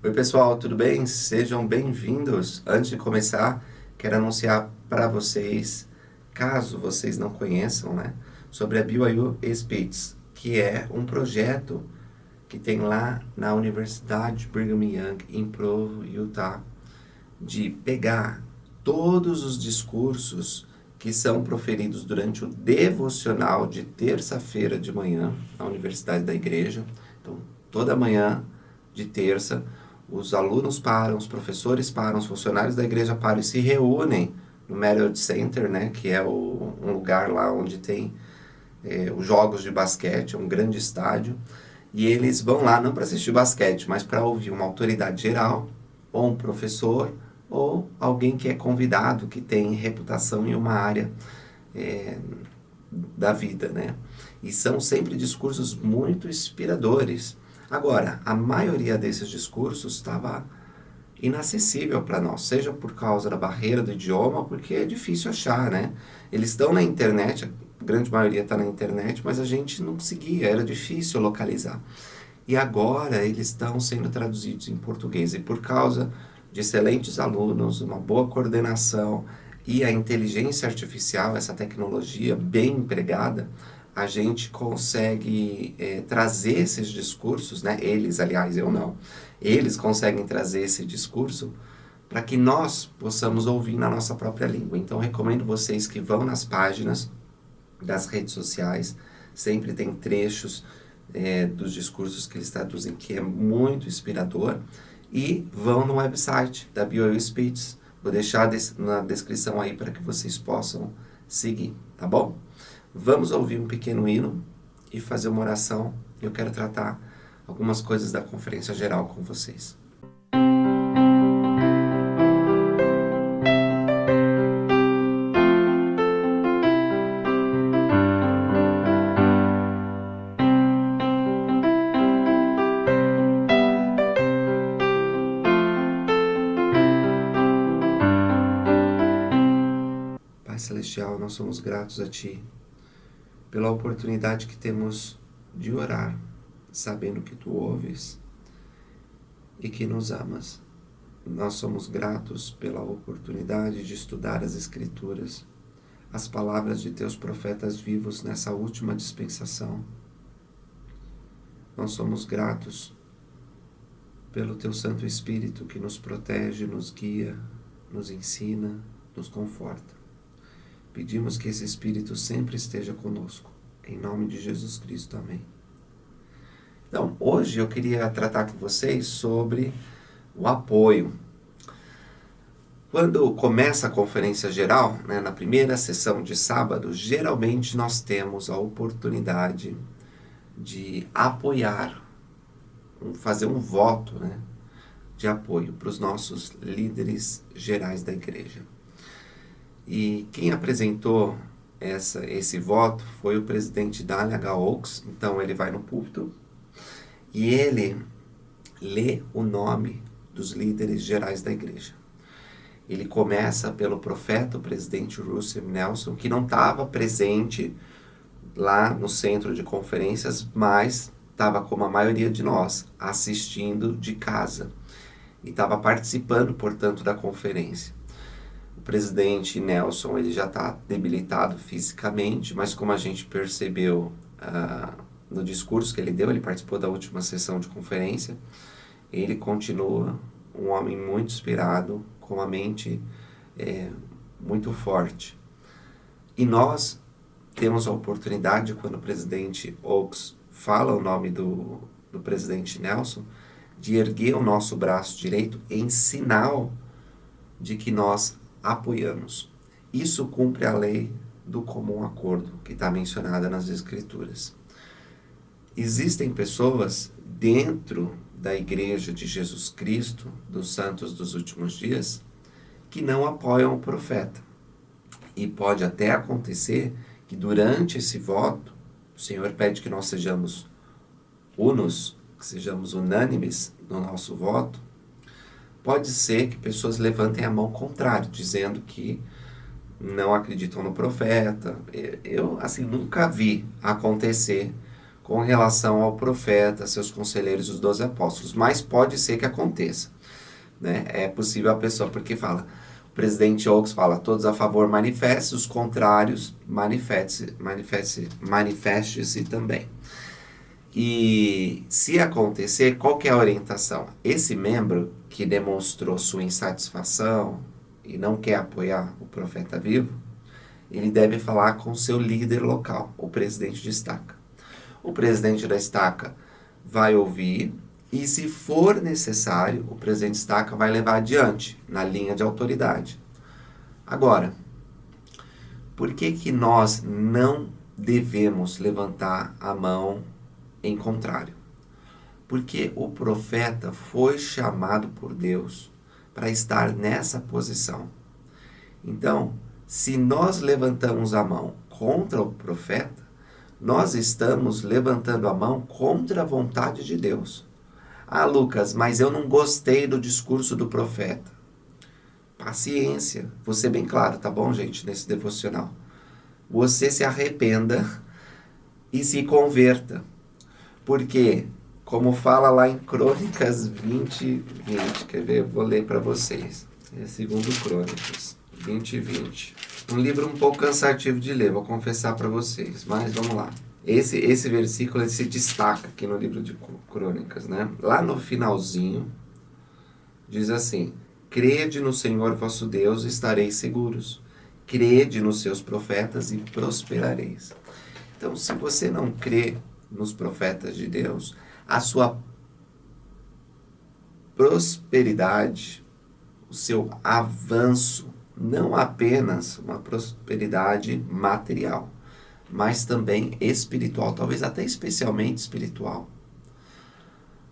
Oi pessoal, tudo bem? Sejam bem-vindos. Antes de começar, quero anunciar para vocês, caso vocês não conheçam, né, sobre a BYU Speeds, que é um projeto que tem lá na Universidade Brigham Young em Provo, Utah, de pegar todos os discursos que são proferidos durante o devocional de terça-feira de manhã na Universidade da Igreja. Então, toda manhã de terça, os alunos param, os professores param, os funcionários da igreja param e se reúnem no Marriott Center, né, que é um lugar lá onde tem os jogos de basquete, um grande estádio, e eles vão lá não para assistir basquete, mas para ouvir uma autoridade geral, ou um professor, ou alguém que é convidado, que tem reputação em uma área é, da vida, né? E são sempre discursos muito inspiradores. Agora, a maioria desses discursos estava inacessível para nós, seja por causa da barreira do idioma, porque é difícil achar, né? Eles estão na internet, a grande maioria está na internet, mas a gente não conseguia, era difícil localizar. E agora eles estão sendo traduzidos em português, e por causa de excelentes alunos, uma boa coordenação e a inteligência artificial, essa tecnologia bem empregada, a gente consegue trazer esses discursos, né? Eles, aliás, eu não, eles conseguem trazer esse discurso para que nós possamos ouvir na nossa própria língua. Então, recomendo vocês que vão nas páginas das redes sociais, sempre tem trechos dos discursos que eles traduzem, que é muito inspirador, e vão no website da BYU Speech. Vou deixar na descrição aí para que vocês possam seguir, tá bom? Vamos ouvir um pequeno hino e fazer uma oração. Eu quero tratar algumas coisas da conferência geral com vocês. Pai Celestial, nós somos gratos a Ti pela oportunidade que temos de orar, sabendo que Tu ouves e que nos amas. Nós somos gratos pela oportunidade de estudar as Escrituras, as palavras de Teus profetas vivos nessa última dispensação. Nós somos gratos pelo Teu Santo Espírito que nos protege, nos guia, nos ensina, nos conforta. Pedimos que esse Espírito sempre esteja conosco. Em nome de Jesus Cristo. Amém. Então, hoje eu queria tratar com vocês sobre o apoio. Quando começa a conferência geral, né, na primeira sessão de sábado, geralmente nós temos a oportunidade de apoiar, fazer um voto, né, de apoio para os nossos líderes gerais da igreja. E quem apresentou esse voto foi o presidente Dallin H. Oaks. Então ele vai no púlpito e ele lê o nome dos líderes gerais da igreja. Ele começa pelo profeta, o presidente Russell Nelson, que não estava presente lá no centro de conferências, mas estava como a maioria de nós, assistindo de casa. E estava participando, portanto, da conferência. O presidente Nelson, ele já está debilitado fisicamente, mas como a gente percebeu no discurso que ele deu, ele participou da última sessão de conferência, ele continua um homem muito inspirado, com a mente muito forte. E nós temos a oportunidade, quando o presidente Oaks fala o nome do presidente Nelson, de erguer o nosso braço direito em sinal de que nós apoiamos. Isso cumpre a lei do comum acordo, que está mencionada nas Escrituras. Existem pessoas dentro da Igreja de Jesus Cristo, dos Santos dos Últimos Dias, que não apoiam o profeta. E pode até acontecer que durante esse voto, o Senhor pede que nós sejamos unos, que sejamos unânimes no nosso voto. Pode ser que pessoas levantem a mão contrária, dizendo que não acreditam no profeta. Eu, assim, nunca vi acontecer com relação ao profeta, seus conselheiros, os 12 apóstolos. Mas pode ser que aconteça, né? É possível a pessoa, porque fala, o presidente Oaks fala, todos a favor manifeste, os contrários manifeste-se também. E se acontecer, qual que é a orientação? Esse membro que demonstrou sua insatisfação e não quer apoiar o profeta vivo, ele deve falar com seu líder local, o presidente de estaca. O presidente da estaca vai ouvir e, se for necessário, o presidente de estaca vai levar adiante, na linha de autoridade. Agora, por que que nós não devemos levantar a mão em contrário? Porque o profeta foi chamado por Deus para estar nessa posição. Então, se nós levantamos a mão contra o profeta, nós estamos levantando a mão contra a vontade de Deus. Ah, Lucas, mas eu não gostei do discurso do profeta. Paciência, vou ser bem claro, tá bom, gente, nesse devocional. Você se arrependa e se converta. Porque, como fala lá em Crônicas 20, quer ver? Eu vou ler para vocês. É segundo Crônicas 20. Um livro um pouco cansativo de ler, vou confessar para vocês, mas vamos lá. Esse versículo ele se destaca aqui no livro de Crônicas, né? Lá no finalzinho, diz assim: crede no Senhor vosso Deus e estareis seguros. Crede nos seus profetas e prosperareis. Então, se você não crê nos profetas de Deus, a sua prosperidade, o seu avanço, não apenas uma prosperidade material, mas também espiritual, talvez até especialmente espiritual,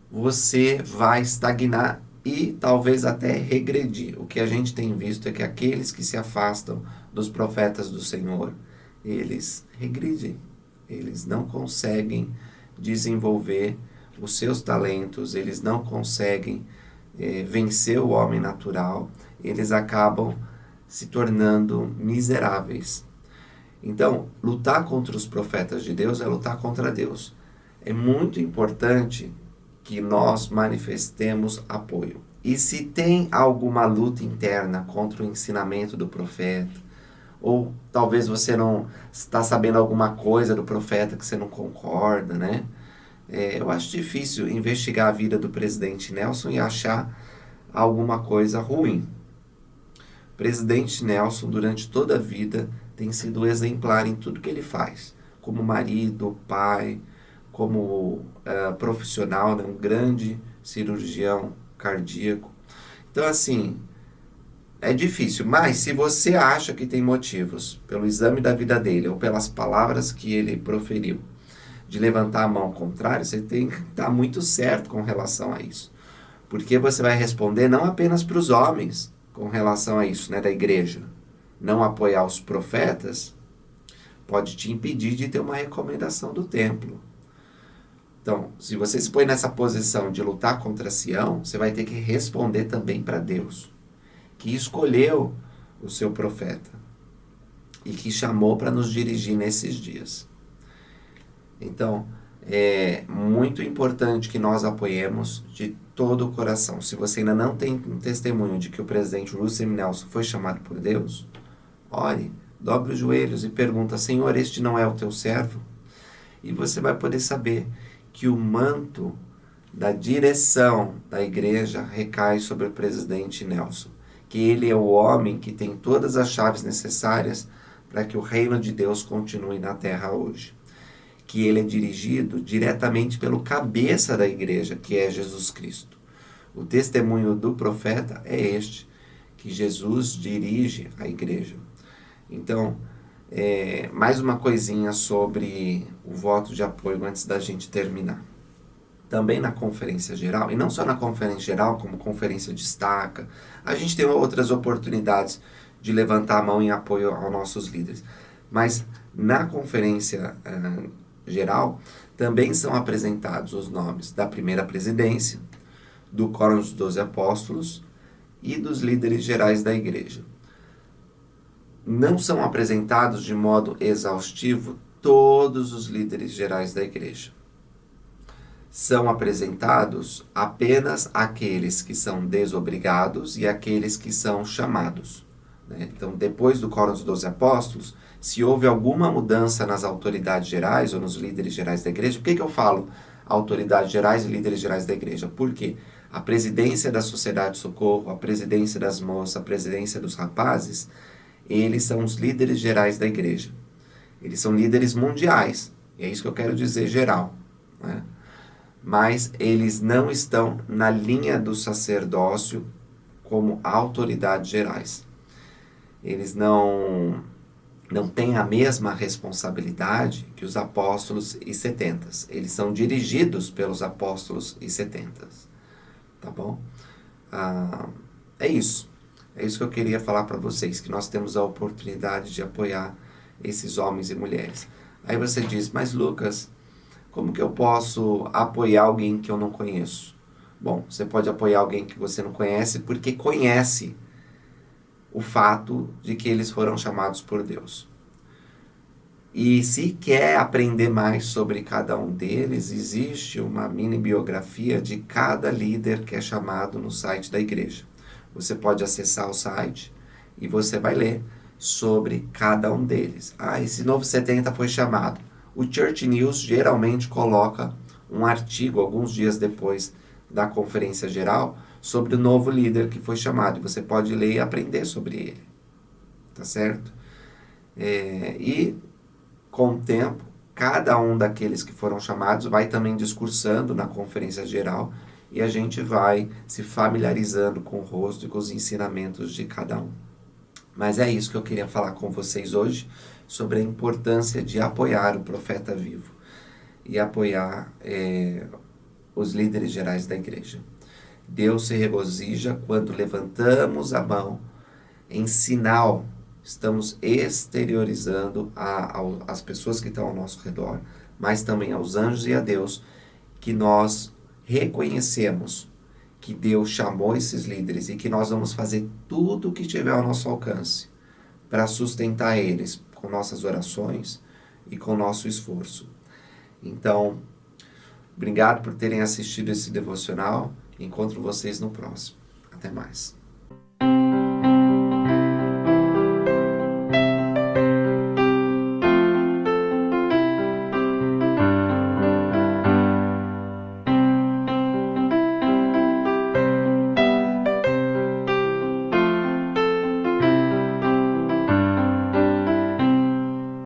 você vai estagnar e talvez até regredir. O que a gente tem visto é que aqueles que se afastam dos profetas do Senhor, eles regridem, eles não conseguem desenvolver os seus talentos, eles não conseguem vencer o homem natural, eles acabam se tornando miseráveis. Então, lutar contra os profetas de Deus é lutar contra Deus. É muito importante que nós manifestemos apoio. E se tem alguma luta interna contra o ensinamento do profeta, ou talvez você não está sabendo alguma coisa do profeta que você não concorda, né? Eu acho difícil investigar a vida do presidente Nelson e achar alguma coisa ruim. O presidente Nelson, durante toda a vida, tem sido exemplar em tudo que ele faz. Como marido, pai, como profissional, né? Um grande cirurgião cardíaco. Então, assim, é difícil, mas se você acha que tem motivos, pelo exame da vida dele, ou pelas palavras que ele proferiu, de levantar a mão contrária, você tem que estar muito certo com relação a isso. Porque você vai responder não apenas para os homens com relação a isso, né, da igreja. Não apoiar os profetas pode te impedir de ter uma recomendação do templo. Então, se você se põe nessa posição de lutar contra Sião, você vai ter que responder também para Deus, que escolheu o seu profeta e que chamou para nos dirigir nesses dias. Então, é muito importante que nós apoiemos de todo o coração. Se você ainda não tem um testemunho de que o presidente Russell Nelson foi chamado por Deus, ore, dobre os joelhos e pergunta: Senhor, este não é o teu servo? E você vai poder saber que o manto da direção da igreja recai sobre o presidente Nelson, que ele é o homem que tem todas as chaves necessárias para que o reino de Deus continue na terra hoje. Que ele é dirigido diretamente pelo cabeça da igreja, que é Jesus Cristo. O testemunho do profeta é este, que Jesus dirige a igreja. Então, mais uma coisinha sobre o voto de apoio antes da gente terminar. Também na conferência geral, e não só na conferência geral, como conferência de estaca, a gente tem outras oportunidades de levantar a mão em apoio aos nossos líderes. Mas na conferência geral, também são apresentados os nomes da primeira presidência, do Quórum dos 12 Apóstolos e dos líderes gerais da igreja. Não são apresentados de modo exaustivo todos os líderes gerais da igreja. são apresentados apenas aqueles que são desobrigados e aqueles que são chamados, né? Então, depois do Quórum dos 12 Apóstolos, se houve alguma mudança nas autoridades gerais ou nos líderes gerais da igreja, por que eu falo autoridades gerais e líderes gerais da igreja? Porque a presidência da Sociedade de Socorro, a presidência das moças, a presidência dos rapazes, eles são os líderes gerais da igreja. Eles são líderes mundiais, e é isso que eu quero dizer geral, né? Mas eles não estão na linha do sacerdócio como autoridades gerais. Eles não têm a mesma responsabilidade que os apóstolos e setentas. Eles são dirigidos pelos apóstolos e setentas. Tá bom? É isso. É isso que eu queria falar para vocês, que nós temos a oportunidade de apoiar esses homens e mulheres. Aí você diz, mas Lucas, como que eu posso apoiar alguém que eu não conheço? Bom, você pode apoiar alguém que você não conhece porque conhece o fato de que eles foram chamados por Deus. E se quer aprender mais sobre cada um deles, existe uma mini biografia de cada líder que é chamado no site da igreja. Você pode acessar o site e você vai ler sobre cada um deles. Esse novo 70 foi chamado. O Church News geralmente coloca um artigo alguns dias depois da conferência geral sobre o novo líder que foi chamado. Você pode ler e aprender sobre ele. Tá certo? E com o tempo, cada um daqueles que foram chamados vai também discursando na conferência geral e a gente vai se familiarizando com o rosto e com os ensinamentos de cada um. Mas é isso que eu queria falar com vocês hoje, sobre a importância de apoiar o profeta vivo e apoiar os líderes gerais da igreja. Deus se regozija quando levantamos a mão em sinal, estamos exteriorizando às pessoas que estão ao nosso redor, mas também aos anjos e a Deus, que nós reconhecemos que Deus chamou esses líderes e que nós vamos fazer tudo o que tiver ao nosso alcance para sustentar eles com nossas orações e com nosso esforço. Então, obrigado por terem assistido esse devocional. Encontro vocês no próximo. Até mais.